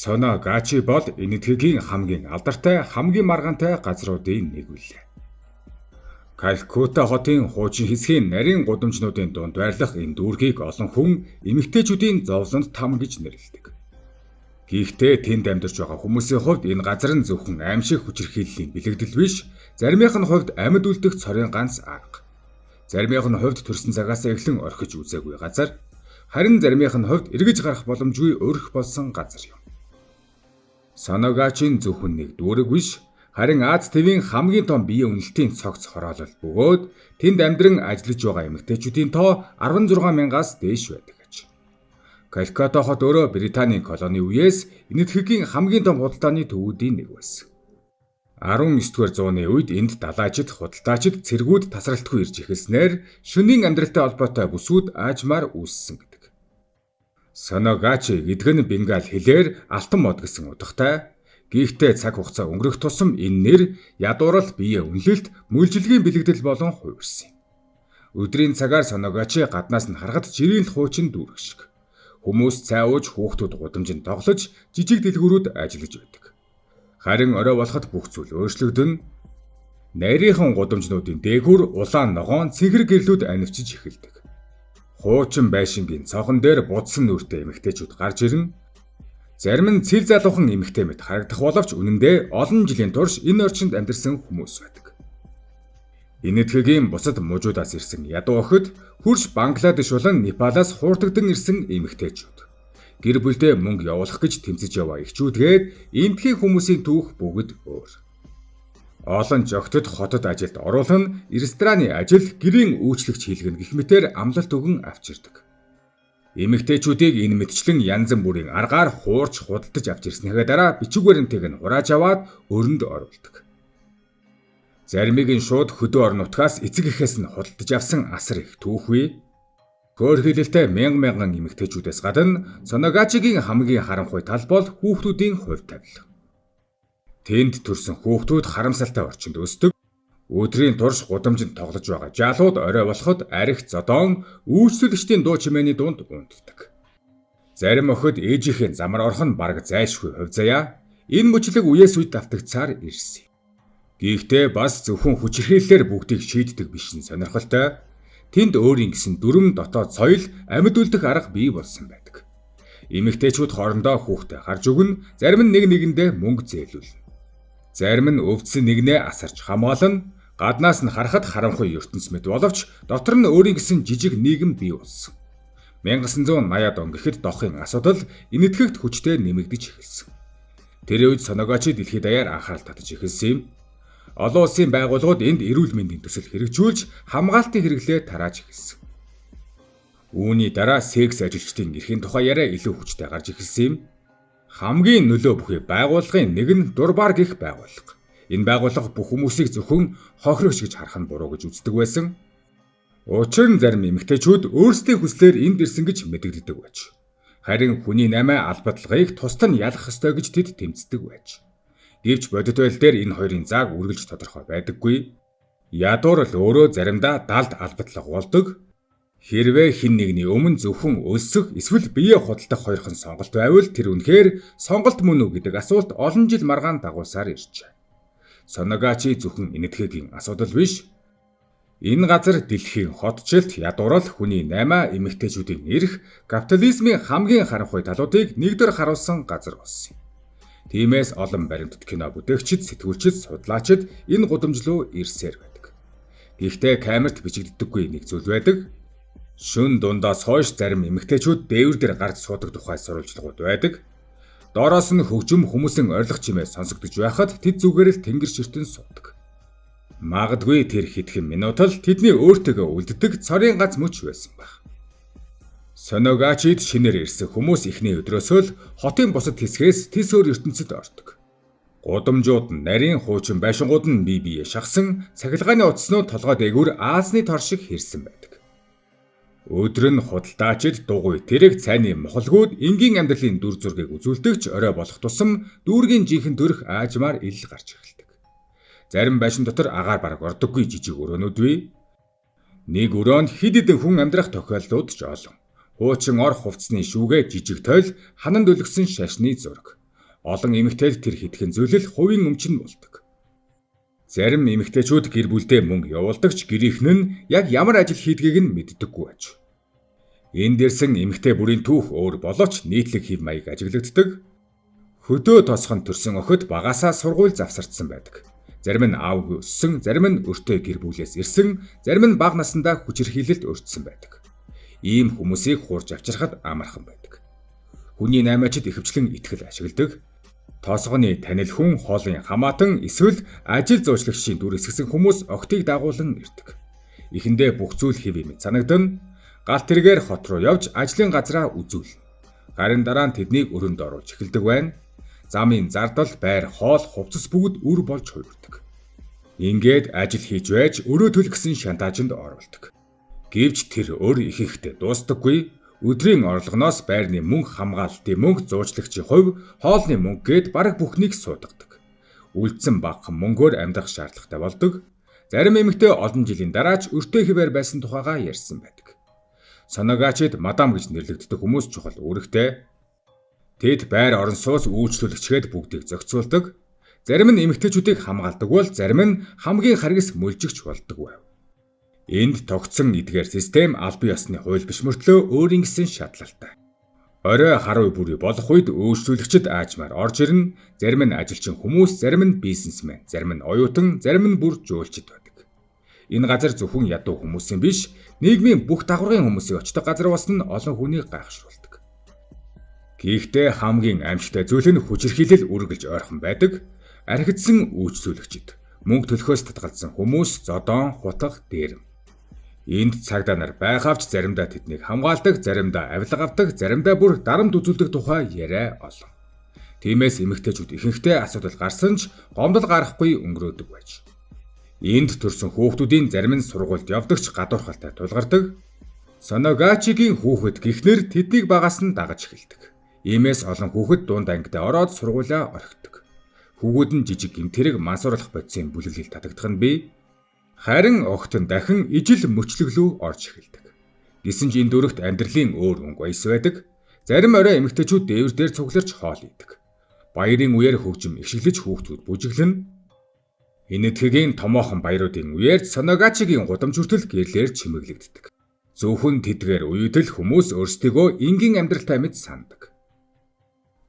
Соногачи бол энэтхэгийн хамгийн алдартай, хамгийн маргаантай газруудын нэг үлээ. Калькутта хотын хуучин хэсгийн нарийн гудамжнуудын дунд байрлах энэ дүүргийг олон хүн эмэгтэйчүүдийн зовлонд там гэж нэрлэдэг. Гэхдээ тэнд амьдарч байгаа хүмүүсийн хувьд энэ газар нь зөвхөн аимшиг хүчирхийллийн бэлэгдэл биш, заримынх нь хувьд амьд үлдэх цорын ганц арга. Заримынх нь хувьд төрсөн цагаас эхлэн орхиж үзээгүй газар, харин заримынх нь хувьд эргэж гарах боломжгүй өрх болсон газар юм. Соногачийн зөвхөн нэг дүүрэг биш, харин Аз твийн хамгийн том биеийн үнэлтийн цогц хороолол бөгөөд тэнд амьдран ажиллаж байгаа эмэгтэйчүүдийн тоо 16,000-аас дээш байдаг гэж. Калькутта хот өөрөө Британийн колони үеэс энэтхэгийн хамгийн том худалдааны төвүүдийн нэг байсан. 19-р зууны үед энд далайчид, худалдаачид цэргүүд тасралтгүй ирж эхэлснээр шөнийн амьдралтай холбоотой бүсүүд аажмаар үүссэн гэдэг. Соногачи гэдэг нь бенгал хэлээр алтан мод гэсэн утгатай. Гэхдээ цаг хугацаа өнгөрөх тусам энэ нэр ядуурал биеэ үнэлэлт, мүлжилгийн бэлэгдэл болон хувирсан юм. Өдрийн цагаар Соногачи гаднаас нь харахад жирийн л хуучин дүүрэг шиг. Хүмүүс цай ууж, хүүхдүүд гудамжинд тоглож, жижиг дэлгүүрүүд ажиллаж байдаг. Харин орой болоход бүх зүйл өөрчлөгдөн. Нарийнхан гудамжнуудын дээгүүр улаан ногоон цэнхэр гэрлүүд анивчиж эхэлдэг. Хуучин байшингийн цонхон дээр будсан нүртэй эмэгтэйчүүд гарч ирнэ. Зарим нь цэл залуухан эмэгтэй мэт харагдах боловч үнэндээ олон жилийн турш энэ орчинд амьдарсан хүмүүс байдаг. Энэтхэгийн бусад мужуудаас ирсэн ядуу охид, хурш Бангладеш болон Непалаас хуурдагдан ирсэн эмэгтэйчүүд. Гэр бүлдээ мөнгө явуулах гэж тэмцэж яваа эхчүүдгээд эндхийн хүмүүсийн түүх бүгд өөр. Олон жогтод хотод ажилд оруулан рестораны ажил, гэрийн үйлчлэгч хийлгэн гэх мэтээр амлалт өгөн авчирдаг. Эмэгтэйчүүдийг энэ мэтчлэн янз бүрийн аргаар хуурч худалдаж авч ирснийхээ дараа бичиг баримтыг нь хурааж аваад өрөнд оруулдаг. Заримыг нь шууд хөдөө орон нутгаас эцэг эхээс нь худалдаж авсан асар их түүхүй. Хөөрхийлэлтэй мянган эмэгтэйчүүдээс гадна Соногачигийн хамгийн харамхуй тал бол хүүхдүүдийн хувь тавилан. Тэнд төрсэн хүүхдүүд харамсалтай орчинд өсдөг. Өдрийн турш гудамжинд тоглож байгаа жалууд орой болоход арх зодоон үйлчлэгчдийн дуу чимээний дунд унтдаг. Зарим охид ээжийнхээ замар орох нь бараг зайлшгүй хувь заяа. Энэ мөчлөг үеэс үед давтагцаар ирсэн. Гэхдээ бас зөвхөн хүчирхийллээр бүгдийг шийддэг биш нь сонирхолтой. Тэнд өөрийн гэсэн дүрм дотоод соёл, амьд үлдэх арга бий болсон байдаг. Эмэгтэйчүүд хоорондоо хүүхдээ харж өгнө, зарим нь нэгэндээ мөнгө зээлүүлнэ. Зарим нь өвдсөн нэгнээ асарч хамгаална. Гаднаас нь харахад харанхуй ертөнц мэт боловч дотор нь өөрийн гэсэн жижиг нийгэм бий болсон. 1980-ад он гэхэд дохын асуудал энэтхэгт хүчтэй нэмэгдэж эхэлсэн. Тэр үед Соногачи дэлхийд даяар анхаарал татаж эхэлсэн юм. Олон улсын байгууллагууд энд эрүүл мэндийн төсөл хэрэгжүүлж хамгаалтын хэрэглээ тарааж эхэлсэн. Үүний дараа секс ажилчдын эрхийн тухай яриа илүү хүчтэй гарч эхэлсэн юм. Хамгийн нөлөө бүхий байгууллагын нэг нь Дурбар гэх байгууллага. Энэ байгууллага бүх хүмүүсийг зөвхөн хохирогч гэж харах нь буруу гэж үздэг байсан. Учир нь зарим эмэгтэйчүүд өөрсдийн хүслээр энд ирсэн гэж мэдэгддэг байж. Харин хүний намаа албадлагыг тусад нь ялах ёстой гэж тэд тэмцдэг байж. Гэвч бодит байдал дээр энэ хоёрын зааг үргэлж тодорхой байдаггүй. Ядуур л өөрөө заримдаа далд албадлага болдог. Хэрвээ хэн нэгний өмнө зөвхөн өлсөх эсвэл бие худалдах хоёрхан сонголт байвал тэр үнэхээр сонголт мөн үү гэдэг асуулт олон жил маргаан дагуулсаар иржээ. Соногачи зөвхөн энэтхэгийн асуудал биш. Энэ газар дэлхийн хотчлт ядуурал хүний намаа эмэгтэйчүүдийн эрх, капитализмын хамгийн харанхуй талуудыг нэгдүгээр харуулсан газар болсон юм. Тиймээс олон баримтат кино бүтээгчид, сэтгүүлчид, судлаачид энэ гудамжлуу ирсээр байдаг. Гэхдээ камерт бичигддэггүй нэг зүйл байдаг. Шөн дундаас хойш зарим эмэгтэйчүүд дээвэр дээр гарч суудаг тухай сурвалжлагууд байдаг. Доороос нь хөгжим хүмүүсийн орилго чимээ сонсогдож байхад тэд зүгээр л тэнгэр ширтэн суудаг. Магадгүй тэр хэдхэн минут л тэдний өөртөөгөө үлддэг цорын гац мөч байсан байх. Соногачид шинээр ирсэн хүмүүс эхний өдрөөсөө л хотын бусад хэсгээс тис өөр ертөнцид ордог. Гудамжууд нь нарийн хуучин байшингууд нь бие биеэ шахсан, цахилгааны утаснууд толгой дээгүүр Аазны тор шиг хэрсэн байдаг. Өдөр нь худалдаачид дугуй тэрэг цайны мохолгууд энгийн амьдралын дүр зургийг үзүүлдэгч орой болох тусам дүүргийн жинхэнэ төрх аажмаар ил гарч эхэлдэг. Зарим байшин дотор агаар бараг ордоггүй жижиг өрөөнүүд бий. Нэг өрөөнд хэд хэдэн хүн амьдрах тохиолдлууд ч олон. Хуучин ор хувцсны шүүгээ жижиг тойл, хананд өлгсөн шашны зураг. Олон эмэгтэйд тэр хитгэн зүйлэл хувийн өмчин болдог. Зарим эмэгтэйчүүд гэр бүлдээ мөнгө явуулдагч гэрийнхэн нь яг ямар ажил хийдгийг нь мэддэггүй аж. Энэ дэрсэн эмэгтэй бүрийн түүх өөр боловч нийтлэг хэв маяг ажиглагддаг. Хөдөө тосхон төрсэн охид багасаа сургууль завсардсан байдаг. Зарим нь аавгүй өссөн, зарим нь өртөө гэр бүлээс ирсэн, зарим нь бага насндаа хүчирхийлэлд өртсөн байдаг. Ийм хүмүүсийг хуурж авчирхад амархан байдаг. Хүний наймаачид ихэвчлэн итгэл ашигладаг. Тоосгоны танил хүн, хоолын хамаатан, эсвэл ажил зуучлагчийн дүр эсгсэн хүмүүс охтыг дагуулan ирдэг. Эхэндээ бүх зүйл хэв юм санагдана. Галт тэргээр хот руу явж ажлын газраа үзүүлнэ. Харин дараа нь тэднийг өрөөнд оруулж эхэлдэг байна. Замын зардал, байр, хоол, хувцас бүгд үр болж хувирдаг. Ингээд ажил хийж байж өрөөтөл гэсэн шантаажинд оруулдаг. Гэвч тэр өр ихэнхдээ дуустдаггүй. Өдрийн орлогоноос байрны мөнгө хамгаалтын мөнгө, зуучлагчийн хувь, хоолны мөнгө гээд бараг бүхнийг суудгадаг. Үлдсэн багахан мөнгөөр амьдрах шаардлагатай болдог. Зарим эмэгтэй олон жилийн дараач өртөө хിവэр байсан тухайга ярьсан байдаг. Соногаачид мадам гэж нэрлэгддэг хүмүүс чухал үүрэгтэй. Тэд байр орон сууц үйлчлүүлэгчгээд бүгдийг зохицуулдаг. Зарим нь эмэгтэйчүүдийг хамгаалдаг бол зарим нь хамгийн харгас мөлжигч болдог байв. Энд тогтсон эдгээр систем албан ёсны хууль биш мөртлөө өөрийн гэсэн шатлалтай. Орой харуу бүрий болох үед үйлчлүүлэгчид аажмаар орж ирнэ. Зарим нь ажилчин хүмүүс, зарим нь бизнесмен, зарим нь оюутан, зарим нь бүр жуулчид байдаг. Энэ газар зөвхөн ядуу хүмүүсийн биш, нийгмийн бүх дагваргын хүмүүсийг очдог газар болсон нь олон хүнийг гайхшруулдаг. Гэхдээ хамгийн аимшигтай зүйл нь хүчирхийлэл үргэлж ойрхон байдаг. Архидсан үйлчлүүлэгчид, мөнгө төлөхөөс татгалзсан хүмүүс, зодон, хутга, дээрэм. Энд цагдаа нар байхавч заримдаа тэднийг хамгаалдаг, заримдаа авилга авдаг, заримдаа бүр дарамт үзүүлдэг тухай яриа олон. Тиймээс эмэгтэйчүүд ихэнхдээ асуудал гарсан ч гомдол гарахгүй өнгөрөөдөг байж. Энд төрсэн хүүхдүүдийн зарим нь сургуульд явдагч гадуурхалтай тулгардаг. Соногачигийн хүүхэд гихнэр тэднийг багаас нь дагаж эхэлдэг. Иймээс олон хүүхэд дунд ангидаа ороод сургуулиа орхидог. Хүүгүүд нь жижиг гэмтэрэг мансууруулах бодисын бүлэглэл татагдах нь бий. Харин огт нь дахин ижил мөчлөглөө орж эхэлдэг. Гэсэн ч энэ дөрөвт амьдралын өөр өнгө баяс байдаг. Зарим орой эмэгтэйчүүд дээвэр дээр цугларч хоол идэг. Баярын үеэр хөгжим ишгэлж хүүхдүүд бүжиглэн. Энэтхэгийн томоохон баяруудын үеэр Соногачигийн гудамж хүртэл гэрлээр чимэглэгддэг. Зөвхөн тэдгээр үедэл хүмүүс өөрсдийгөө энгийн амьдралтай мэд сандаг.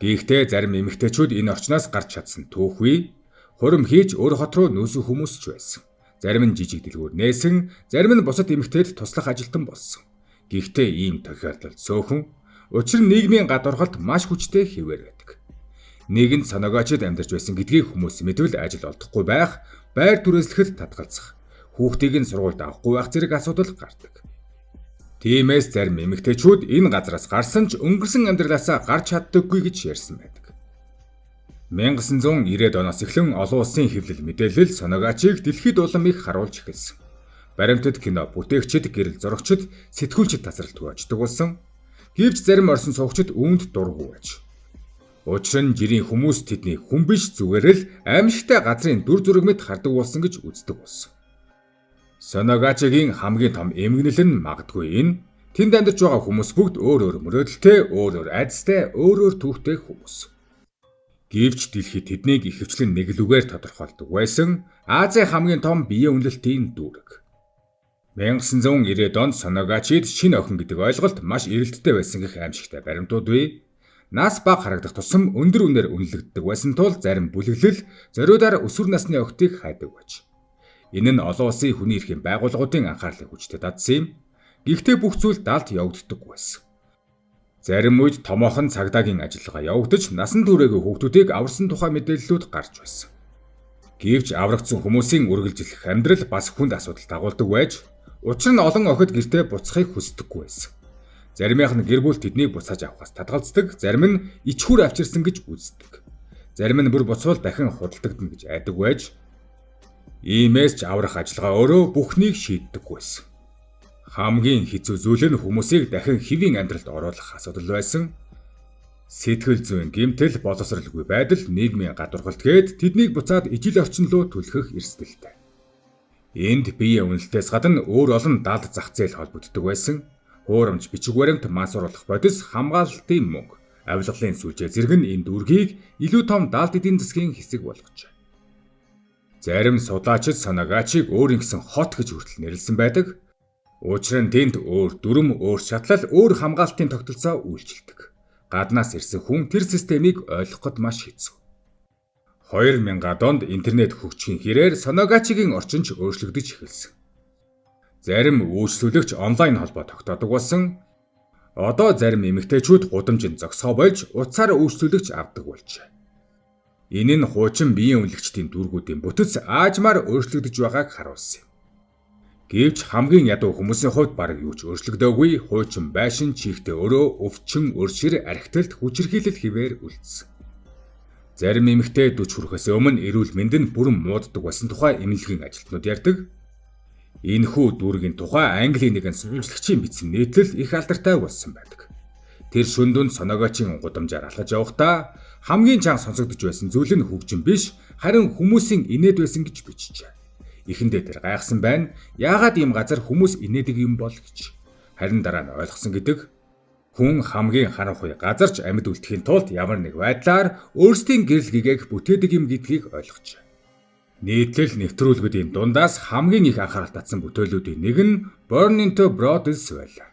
Гэхдээ зарим эмэгтэйчүүд энэ орчноос гарч чадсан түүхүй хурим хийж өөр хот руу нүүсэн хүмүүс ч байсан. Зарим нь жижиг дэлгүүр нээсэн, зарим нь бусад эмэгтэйд туслах ажилтан болсон. Гэхдээ ийм тохиолдол цөөхөн. Учир нь нийгмийн гадуурхалд маш хүчтэй хэвээр байдаг. Нийгэнд Соногачид амьдарч байсан гэдгийг хүмүүс мэдвэл ажил олдохгүй байх, байр түрээслэхэд татгалзах, хүүхдийг нь сургуульд авахгүй байх зэрэг асуудал гардаг. Тиймээс зарим эмэгтэйчүүд энэ газраас гарсан ч өнгөрсөн амьдралаасаа гарч чаддаггүй гэж ярьсан байдаг. 1990-ад оноос эхлэн олон улсын хэвлэл мэдээлэл Соногачийг дэлхийд улам их харуулж эхэлсэн. Баримтат кино бүтээгчид, гэрэл зурагчид, сэтгүүлчид тасралт өгөөждөг болсон. Гэвч зарим орсон суугчид үүнд дургүй байж. Учир нь жирийн хүмүүс тэдний хүн биш зүгээр л аимшигтай газрын дүр зураг мэт хардаг болсон гэж үздэг болсон. Соногачигийн хамгийн том эмгэнэл нь магадгүй энэ. Тэнд амьдарч байгаа хүмүүс бүгд өөр өөр мөрөөдөлтэй, өөр өөр айдастай, өөр өөр түүхтэй хүмүүс. Гэвч дэлхийд тэднийг ихэвчлэн нэг лүгээр тодорхойлдог байсан Азийн хамгийн том биеийн үнэлтийн дүүрэг. 1990-ад онд Соногачид шинэ охин гэдэг ойлголт маш эрэлттэй байсан гэх аимшигтай баримтууд бий. Нас бага харагдах тусам өндөр үнээр үнэлэгддэг байсан тул зарим бүлэглэл зориудаар өсвөр насны охтыг хайдаг байж. Энэ нь олон улсын хүний эрхийн байгууллагуудын анхаарлыг хүчтэй татсан юм. Гэхдээ бүх зүйл далд явагддаг байсан. Зарим үед томоохон цагдаагийн ажиллагаа явагдаж насан туршаагүй хүүхдүүдийг аварсан тухай мэдээллүүд гарч байсан. Гэвч аврагдсан хүмүүсийн үргэлжлэх амьдрал бас хүнд асуудал дагуулдаг байж, учир нь олон охид гэртээ буцахыг хүсдэггүй байсан. Заримийнх нь гэр бүл тэднийг буцааж авахаас татгалздаг, зарим нь ичхүр авчирсан гэж үздэг. Зарим нь бүр буцвал дахин худалдагдана гэж айдаг байж, иймээс ч аврах ажиллагаа өөрөө бүхнийг шийддэггүй байсан. Хамгийн хэцүү зүйл нь хүмүүсийг дахин хэвийн амьдралд оруулах асуудал байсан. Сэтгэл зүйн гэмтэл, боловсралгүй байдал, нийгмийн гадуурхалт гээд тэднийг буцаад ижил орчин руу түлхэх эрсдэлтэй. Энд биеийн үнэлтээс гадна өөр олон далд зах зээл холбогддог байсан. Хуурамч, бичиг баримт, мансууруулах бодис, хамгаалалтын мөнгө, Авилгалын сүлжээ зэрэг нь энэ дүүргийг илүү том даалт эдийн засгийн хэсэг болгожээ. Зарим судлаачид Санагачиг өөрийн гэсэн хот гэж хүртэл нэрлсэн байдаг. Учир нь тэнд өөр дүрм, өөр шатлал, өөр хамгаалтын тогтолцоо үйлчилдэг. Гаднаас ирсэн хүн тэр системийг ойлгоход маш хэцүү. 2000-ад онд интернет хөгжихийн хэрээр Санагачигийн орчинч өөрчлөгдөж эхэлсэн. Зарим үйлчлүүлэгч онлайн холбоо тогтоодог болсон. Одоо зарим эмэгтэйчүүд гудамжинд зогсоо болж утсаар үйлчлүүлэгч авдаг болжээ. Энэ нь хуучин биеийн үнэлэгчдийн дүүргүүдийн бүтэц аажмаар өөрчлөгдөж байгааг харуулсан юм. Гэвч хамгийн ядуу хүмүүсийн хувьд бараг юу ч өөрчлөгдөөгүй, хуучин байшин чихтэй өрөө, өвчин, өршир, архитект, хүчирхийлэл хിവэр үлдсэн. Зарим эмэгтэй 40 хүрэхээс өмнө эрүүл мэнд нь бүрэн мууддаг байсан тухай эмнэлгийн ажилтнууд ярьдаг. Энэхүү дүүргийн тухай Английн нэгэн сурвалжлагчийн бичсэн нийтлэл их алдартай болсон байдаг. Тэр шөндөнд Санагачийн гудамжаар алхаж явахдаа хамгийн чанга сонсогдож байсан зүйл нь хөгжин биш, харин хүмүүсийн инээд байсан гэж бичжээ. Эхэндээ тэр гайхсан байна. Яагаад ийм газар хүмүүс инээдэг юм бол гэж. Харин дараа нь ойлгосон гэдэг. Хүн хамгийн харанхуй газарч амьд үлдэхийн тулд ямар нэг байдлаар өөрсдийн гэрэл гэгээг бүтээдэг юм гэдгийг ойлгожээ. Нийтлэл нэвтрүүлгүүдийн дундаас хамгийн их анхаарал татсан бүтээлүүдийн нэг нь Born into Brothels байлаа.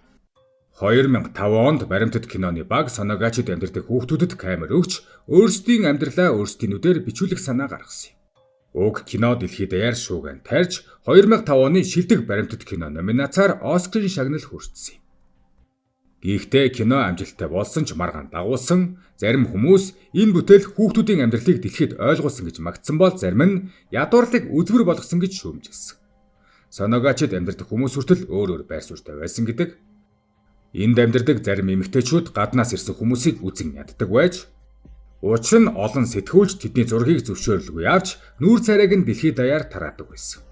2005 онд баримтат киноны баг Санагачид амьдардаг хүүхдүүдэд камер өгч өөрсдийн амьдралаа өөрсдийнүүдээр бичүүлэх санаа гаргасан юм. Уг кино дэлхийд даяар шуугиан тарьж 2005 оны шилдэг баримтат кино номинацаар Оскарын шагнал хүртсэн юм. Гэхдээ кино амжилттай болсон ч маргаан дагуулсан, зарим хүмүүс энэ бүтээл хүүхдүүдийн амьдралыг дэлхийд ойлгуулсан гэж магтсан бол зарим нь ядуурлыг үзмэр болгосон гэж шүүмжилсэн. Санагачид амьдардаг хүмүүс хүртэл өөр өөр байр суурьтай байсан гэдэг. Энд амьдардаг зарим эмэгтэйчүүд гаднаас ирсэн хүмүүсийг үзэн яддаг байж, учир нь олон сэтгүүлч тэдний зургийг зөвшөөрлгүй авч нүүр царайг нь дэлхийд даяар тараадаг байсан.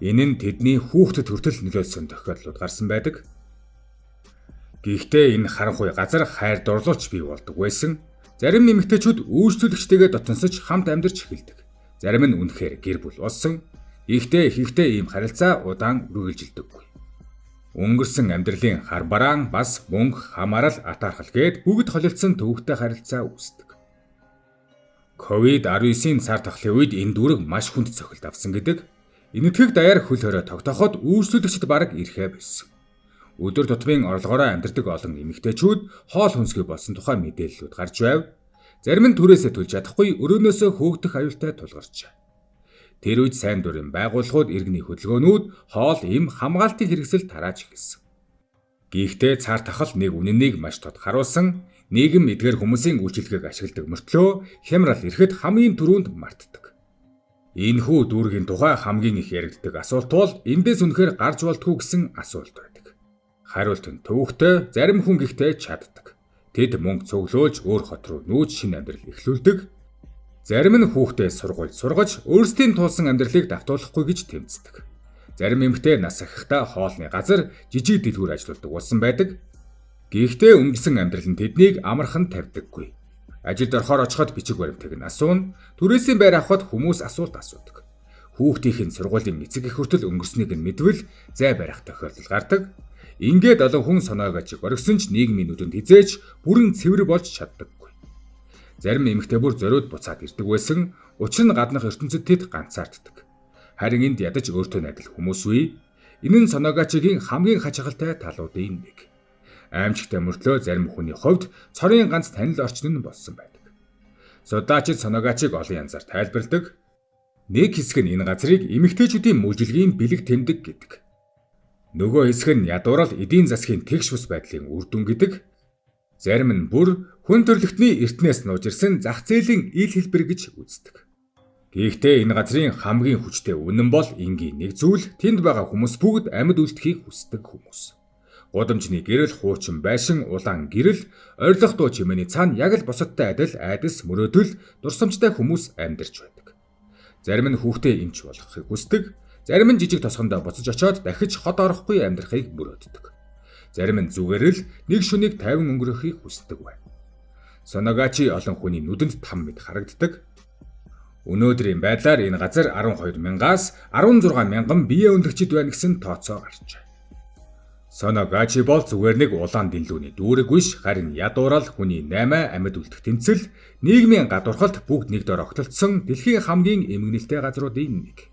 Энэ нь тэдний хүүхдэд хүртэл нөлөөлсөн тохиолдлууд гарсан байдаг. Гэхдээ энэ харанхуй газар хайр дурлуулч бий болдог байсан. Зарим эмэгтэйчүүд үйлчлүүлэгчтэйгээ дотносож хамт амьдарч эхэлдэг. Зарим нь үнэхээр гэр бүл болсон. Ихтэй ийм харилцаа удаан үргэлжилдэггүй. Өнгөрсөн амьдралын хар бараан бас мөнгө, хамаарал, атаархал гээд бүгд холилдсон төвөгтэй харилцаа үүсдэг. COVID-19-ийн цар тахлын үед энэ дүүрэг маш хүнд цохилт авсан гэдэг. Энэтхэг даяар хөл хорой тогтооход үйлчлүүлэгчд бараг ирэхэ байсан. Өдөр тутмын орлогоороо амьдардаг олон эмэгтэйчүүд хоол хүнсгүй болсон тухай мэдээллүүд гарч байв. Зарим нь түрээсээ төлж чадахгүй өрөөнөөсөө хөөгдөх аюултай тулгарчээ. Тэр үед сайн дурын байгууллагууд, иргэний хөдөлгөөнүүд хоол, эм, хамгаалтын хэрэгсэл тарааж эхэлсэн. Гэхдээ цар тахал нэг үнэнийг маш тод харуулсан, нийгэм эдгээр хүмүүсийн үйлчилгээг ашигладаг мөртлөө хямрал ирэхэд хамгийн түрүүнд мартдаг. Энэхүү дүүргийн тухай хамгийн их яригддаг асуулт бол эндээс үнэхээр гарч болтгүй гэсэн асуулт байдаг. Хариулт нь төвөгтэй, зарим хүн гэхдээ чаддаг. Тэд мөнгө цуглуулж өөр хот руу нүүж шинэ амьдрал эхлүүлдэг. Зарим нь хүүхдээ сургууль сургаж өөрсдийн туулсан амьдралыг давтуулахгүй гэж тэмцдэг. Зарим эмэгтэй нас ахихтаа хоолны газар жижиг дэлгүүр ажилладаг болсон байдаг. Гэхдээ өнгөрсөн амьдрал нь тэднийг амархан тавьдаггүй. Ажилд орохоор очиход бичиг баримтыг нь асууна. Түрээсийн байр авахд хүмүүс асуулт асуудаг. Хүүхдийн сургуулийн эцэг эх хүртэл өнгөрснийг нь мэдвэл зай барих тохиолдол гардаг. Ингээд олон хүн Санагачиг оргисон ч нийгмийн нүдэнд хизээч бүрэн цэвэр болж чаддаггүй. Зарим эмэгтэй бүр зориуд буцаад ирдэг байсан. Учир нь гаднах ертөнцид тэд ганцаарддаг. Харин энд ядаж өөртөө найдал хүмүүс үе. Энэ нь Санагачигийн хамгийн хачирхалтай талуудын нэг. Аимчигтай мөртлөө зарим хүний хувьд цорын ганц танил орчин нь болсон байдаг. Судаачид Санагачиг олон янзаар тайлбарладаг. Нэг хэсэг нь энэ газрыг эмэгтэйчүүдийн мүжилгийн бэлэг тэмдэг гэдэг. Нөгөө хэсэг нь ядуурал эдийн засгийн тэгш бус байдлын үр дүн гэдэг. Зарим нь бүр хүн төрлөختний эртнээс нууж ирсэн зах зээлийн ил хэлбэр гэж үздэг. Гэхдээ энэ газрын хамгийн хүчтэй үнэн бол энгийн нэг зүйл, тэнд байгаа хүмүүс бүгд амьд үлдэхийг хүсдэг хүмүүс. Гудамжны гэрэл, хуучин байшин, улаан гэрэл, орилох дуу чимээний цаана яг л бусадтай адил айдас, мөрөөдөл, дурсамжтай хүмүүс амьдарч байдаг. Зарим нь хүүхдээ эмч болохыг хүсдэг, зарим нь жижиг тосгондоо буцаж очиод дахиж хот орохгүй амьдрахыг мөрөөддөг. Зарим нь зүгээр л нэг шөнийг тайван өнгөрөхийг хүсдэг байна. Санагачи олон хүний нүдэнд там мэд харагддаг. Өнөөдрийн байдлаар энэ газар 12,000-аас 16,000 биеэ үнэлэгчид байна гэсэн тооцоо гарчээ. Соногачи бол зүгээр нэг улаан дэлгүүний дүүрэг биш, харин ядуурал хүний 8 амьд үлдэх тэмцэл, нийгмийн гадуурхалд бүгд нэг дор огтлцсон дэлхийн хамгийн эмгэнэлтэй газруудын нэг.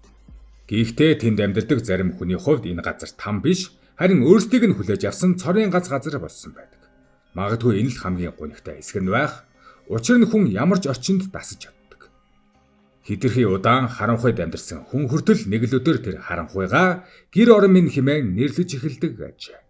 Гэхдээ тэнд амьдардаг зарим хүний хувьд энэ газар там биш, харин өөрсдийг нь хүлээж авсан цорын газар болсон байдаг. Магадгүй энэ л хамгийн гонигтай хэсэг нь байх. Учир нь хүн ямар ч орчинд дасаж чаддаг. Хэтэрхий удаан харанхуйд амьдарсан хүн хүртэл нэг л өдөр тэр харанхуйгаа гэр орон минь хэмээн нэрлэж эхэлдэг гэж.